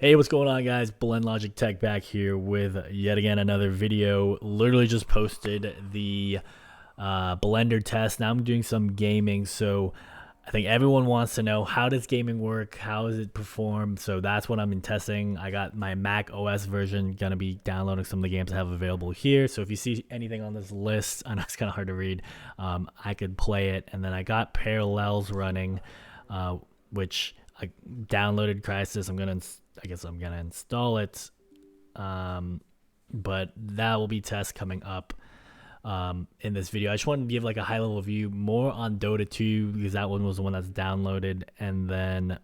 Hey, what's going on, guys? Blend Logic Tech back here with yet again another video. Literally just posted the Blender test. Now I'm doing some gaming, so I think everyone wants to know, how does gaming work? How does it perform? So that's what I'm in testing. I got my Mac OS version, gonna be downloading some of the games I have available here. So if you see anything on this list, I know it's kind of hard to read, I could play it. And then I got Parallels running, which I downloaded Crysis. I guess I'm gonna install it, but that will be tests coming up in this video. I just wanted to give like a high level view more on Dota 2 because that one was the one that's downloaded. And then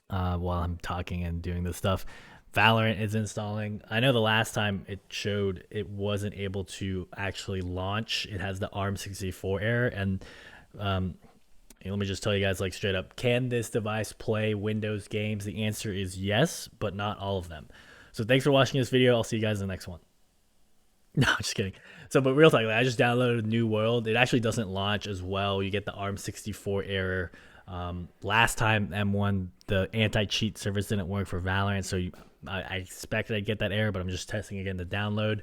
while I'm talking and doing this stuff, Valorant is installing. I know the last time it showed it wasn't able to actually launch. It has the ARM64 error. And let me just tell you guys, like, straight up, can this device play Windows games? The answer is yes, but not all of them. So thanks for watching this video. I'll see you guys in the next one. No, just kidding. So, but real talk, like, I just downloaded New World. It actually doesn't launch as well. You get the ARM64 error. Last time M1, the anti-cheat service didn't work for Valorant, so I expected I'd get that error, but I'm just testing again to download.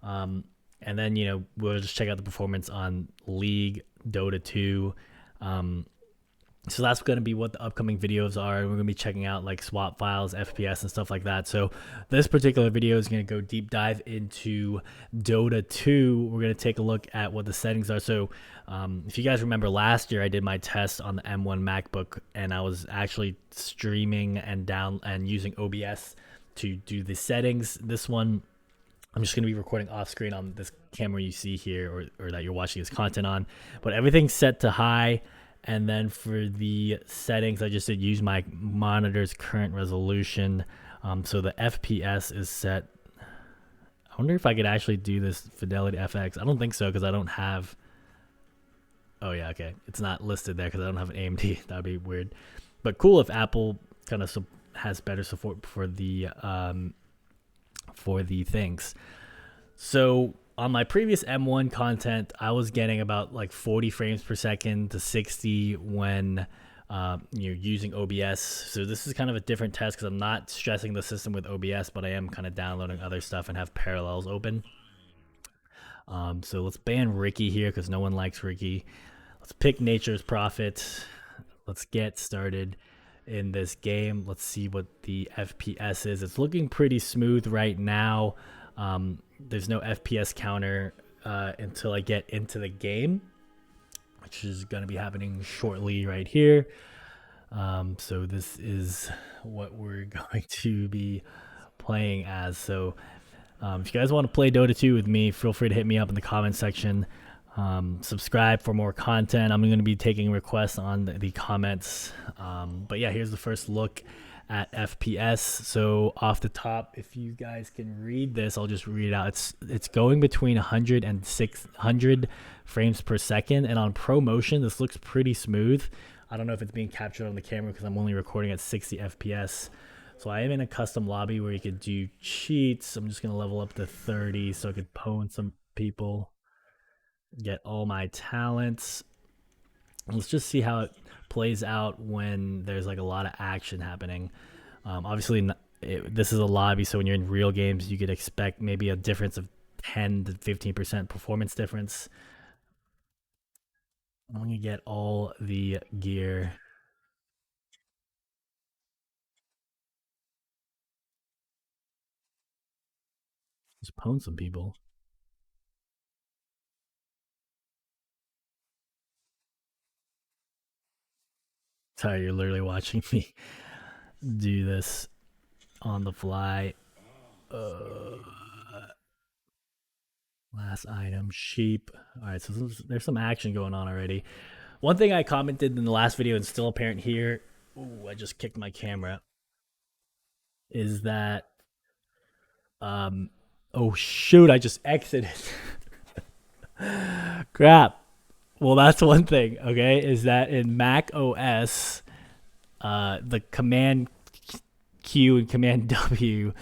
And then, we'll just check out the performance on League, Dota 2. So that's going to be what the upcoming videos are. We're going to be checking out like swap files, FPS, and stuff like that. So this particular video is going to go deep dive into Dota 2. We're going to take a look at what the settings are. So if you guys remember last year, I did my test on the M1 MacBook, and I was actually streaming and using OBS to do the settings. This one, I'm just going to be recording off screen on this camera you see here, or that you're watching this content on, but everything's set to high. And then for the settings, I just did use my monitor's current resolution. So the FPS is set. I wonder if I could actually do this Fidelity FX. I don't think so, because I don't have. Oh yeah, okay. It's not listed there because I don't have an AMD. That'd be weird. But cool if Apple kind of has better support for the things. So on my previous M1 content, I was getting about like 40 frames per second to 60 when you're using OBS. So this is kind of a different test because I'm not stressing the system with OBS, but I am kind of downloading other stuff and have Parallels open. So let's ban Ricky here because no one likes Ricky. Let's pick Nature's Prophet. Let's get started in this game. Let's see what the FPS is. It's looking pretty smooth right now. There's no FPS counter until I get into the game, which is going to be happening shortly right here. So this is what we're going to be playing as. So if you guys want to play Dota 2 with me, feel free to hit me up in the comment section. Subscribe for more content. I'm going to be taking requests on the comments. But yeah, here's the first look at FPS. So off the top, if you guys can read this, I'll just read it out. It's going between 100 and 600 frames per second, and on ProMotion this looks pretty smooth. I don't know if it's being captured on the camera because I'm only recording at 60 FPS. So I am in a custom lobby where you could do cheats. I'm just gonna level up to 30 so I could pwn some people, get all my talents. Let's just see how it plays out when there's like a lot of action happening. Obviously, this is a lobby, so when you're in real games, you could expect maybe a difference of 10 to 15% performance difference. I'm gonna get all the gear. Just pwn some people. Sorry, you're literally watching me do this on the fly. Last item, sheep. All right, so there's some action going on already. One thing I commented in the last video and still apparent here, ooh, I just kicked my camera, is that, oh shoot, I just exited. Crap. Well, that's one thing, okay, is that in Mac OS, the Command Q and Command W,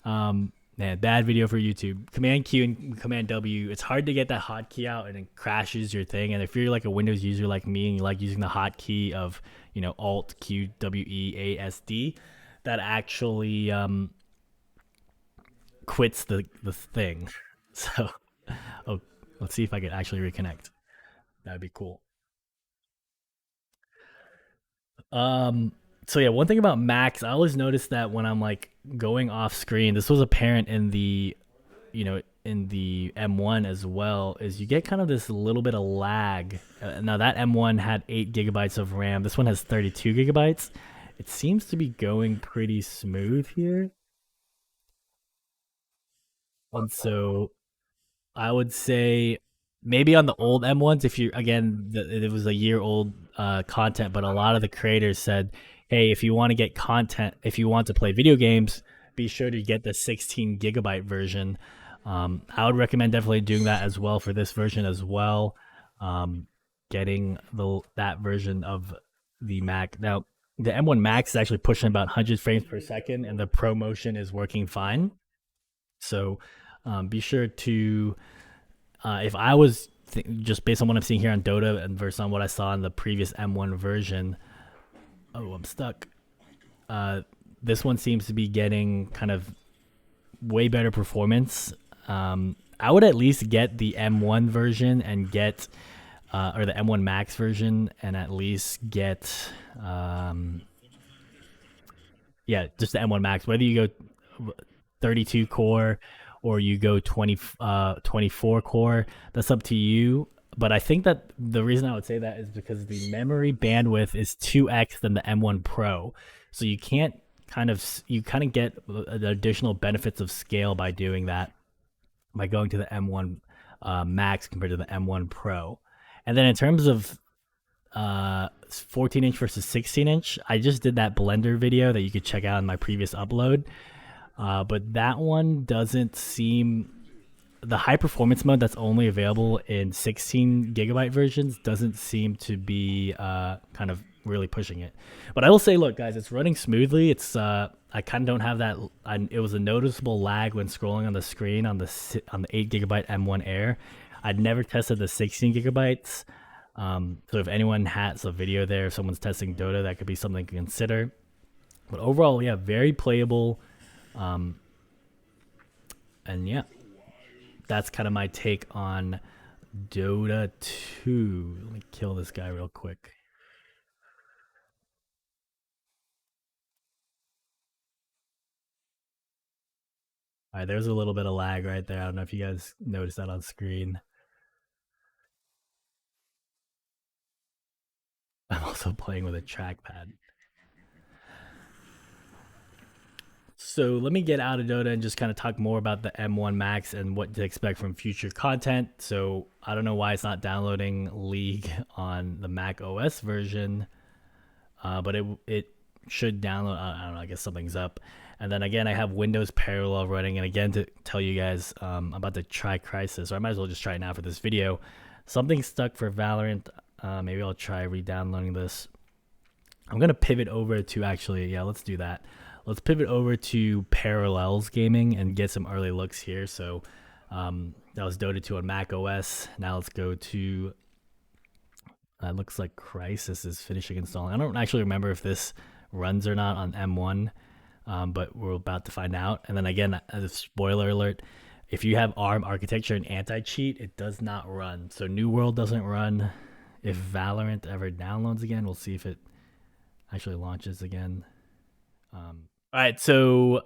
man, bad video for YouTube. Command Q and Command W, it's hard to get that hotkey out and it crashes your thing. And if you're like a Windows user like me and you like using the hotkey of, Alt Q W E A S D, that actually quits the thing. So, oh, let's see if I can actually reconnect. That'd be cool. Um, so yeah, one thing about Macs, I always notice that when I'm like going off screen, this was apparent in the in the M1 as well, is you get kind of this little bit of lag. Now that M1 had 8 gigabytes of RAM. This one has 32 gigabytes. It seems to be going pretty smooth here, and so I would say maybe on the old M1s, if you again, it was a year old content, but a lot of the creators said, "Hey, if you want to get content, if you want to play video games, be sure to get the 16 gigabyte version." I would recommend definitely doing that as well for this version as well. Um, Getting the that version of the Mac now. The M1 Max is actually pushing about 100 frames per second, and the Pro Motion is working fine. So be sure to if I was just based on what I'm seeing here on Dota and versus on what I saw in the previous M1 version. Oh, I'm stuck. Uh, this one seems to be getting kind of way better performance. I would at least get the M1 version and get, or the M1 Max version, and at least get, yeah, just the M1 Max. Whether you go 32 core or you go 24 core, that's up to you. But I think that the reason I would say that is because the memory bandwidth is 2x than the M1 Pro. So you can't you kind of get the additional benefits of scale by doing that, by going to the M1 Max compared to the M1 Pro. And then in terms of 14 inch versus 16 inch, I just did that Blender video that you could check out in my previous upload. But that one doesn't seem, the high performance mode that's only available in 16 gigabyte versions doesn't seem to be kind of really pushing it. But I will say, look, guys, it's running smoothly. It's I kind of don't have that. It was a noticeable lag when scrolling on the screen on the 8 gigabyte M1 Air. I'd never tested the 16 gigabytes. So if anyone has a video there, if someone's testing Dota, that could be something to consider. But overall, yeah, very playable. And yeah, that's kind of my take on Dota 2. Let me kill this guy real quick. All right, there's a little bit of lag right there. I don't know if you guys noticed that on screen. I'm also playing with a trackpad. So let me get out of Dota and just kind of talk more about the M1 Max and what to expect from future content. So I don't know why it's not downloading League on the Mac OS version, but it should download. I don't know. I guess something's up. And then again, I have Windows Parallel running. And again, to tell you guys, I'm about to try Crysis, or I might as well just try it now for this video. Something stuck for Valorant. Maybe I'll try re-downloading this. I'm gonna pivot over to actually, yeah, let's do that. Let's pivot over to Parallels Gaming and get some early looks here. So that was Dota 2 on Mac OS. Now let's go to, looks like Crysis is finishing installing. I don't actually remember if this runs or not on M1, but we're about to find out. And then again, as a spoiler alert, if you have ARM architecture and anti-cheat, it does not run. So New World doesn't run. If Valorant ever downloads again, we'll see if it actually launches again. All right, so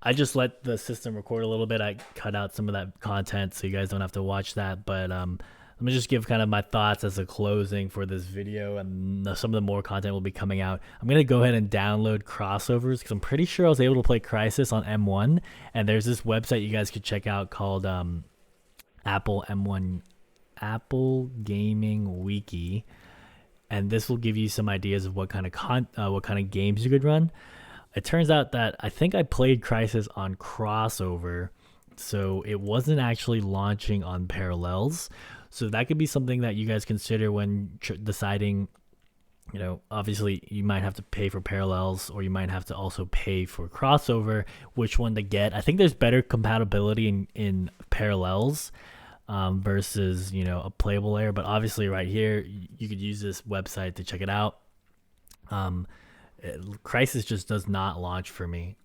I just let the system record a little bit. I cut out some of that content so you guys don't have to watch that. But let me just give kind of my thoughts as a closing for this video, and some of the more content will be coming out. I'm going to go ahead and download crossovers because I'm pretty sure I was able to play Crysis on M1. And there's this website you guys could check out called Apple M1 Apple Gaming Wiki. And this will give you some ideas of what kind of games you could run. It turns out that I think I played Crysis on crossover, so it wasn't actually launching on Parallels. So that could be something that you guys consider when deciding, obviously you might have to pay for Parallels, or you might have to also pay for crossover, which one to get. I think there's better compatibility in Parallels versus, a playable layer. But obviously right here, you could use this website to check it out. Crysis just does not launch for me.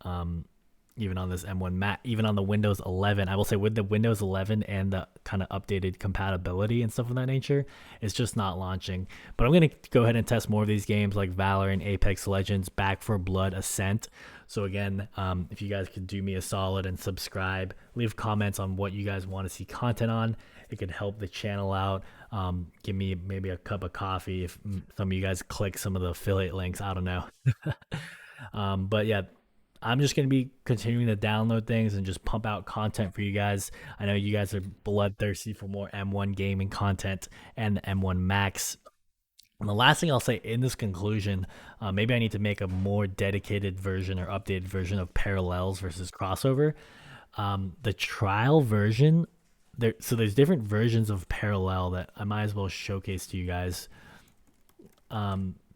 Even on this M1 Max, even on the Windows 11, I will say with the Windows 11 and the kind of updated compatibility and stuff of that nature, it's just not launching. But I'm gonna go ahead and test more of these games like Valorant, Apex Legends, Back for Blood, Ascent. So again, if you guys could do me a solid and subscribe, leave comments on what you guys want to see content on. It could help the channel out. Give me maybe a cup of coffee if some of you guys click some of the affiliate links. I don't know. But yeah, I'm just going to be continuing to download things and just pump out content for you guys. I know you guys are bloodthirsty for more M1 gaming content and the M1 Max. And the last thing I'll say in this conclusion, maybe I need to make a more dedicated version or updated version of parallels versus crossover. The trial version, so there's different versions of parallel that I might as well showcase to you guys.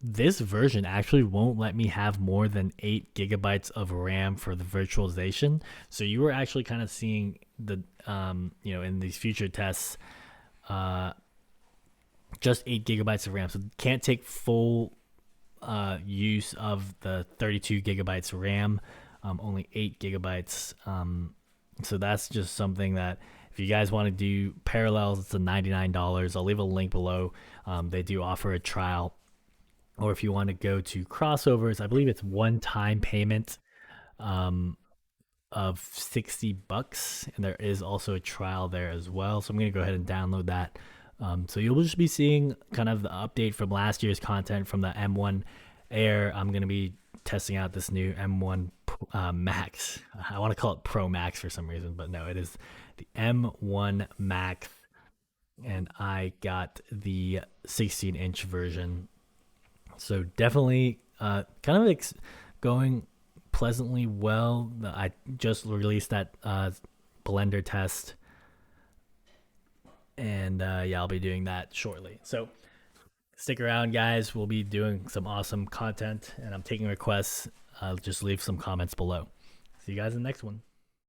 This version actually won't let me have more than 8 gigabytes of RAM for the virtualization. So you were actually kind of seeing the, in these future tests, just 8 gigabytes of RAM. So can't take full use of the 32 gigabytes RAM, only 8 gigabytes. So that's just something that if you guys want to do parallels, it's a $99. I'll leave a link below. They do offer a trial. Or if you want to go to crossovers, I believe it's one-time payment of $60, and there is also a trial there as well. So I'm going to go ahead and download that. So you'll just be seeing kind of the update from last year's content from the M1 Air. I'm going to be testing out this new M1 Max. I want to call it Pro Max for some reason, but no, it is the M1 Max, and I got the 16-inch version. So definitely kind of going pleasantly well. I just released that Blender test, and yeah, I'll be doing that shortly. So stick around, guys. We'll be doing some awesome content, and I'm taking requests. Just leave some comments below. See you guys in the next one.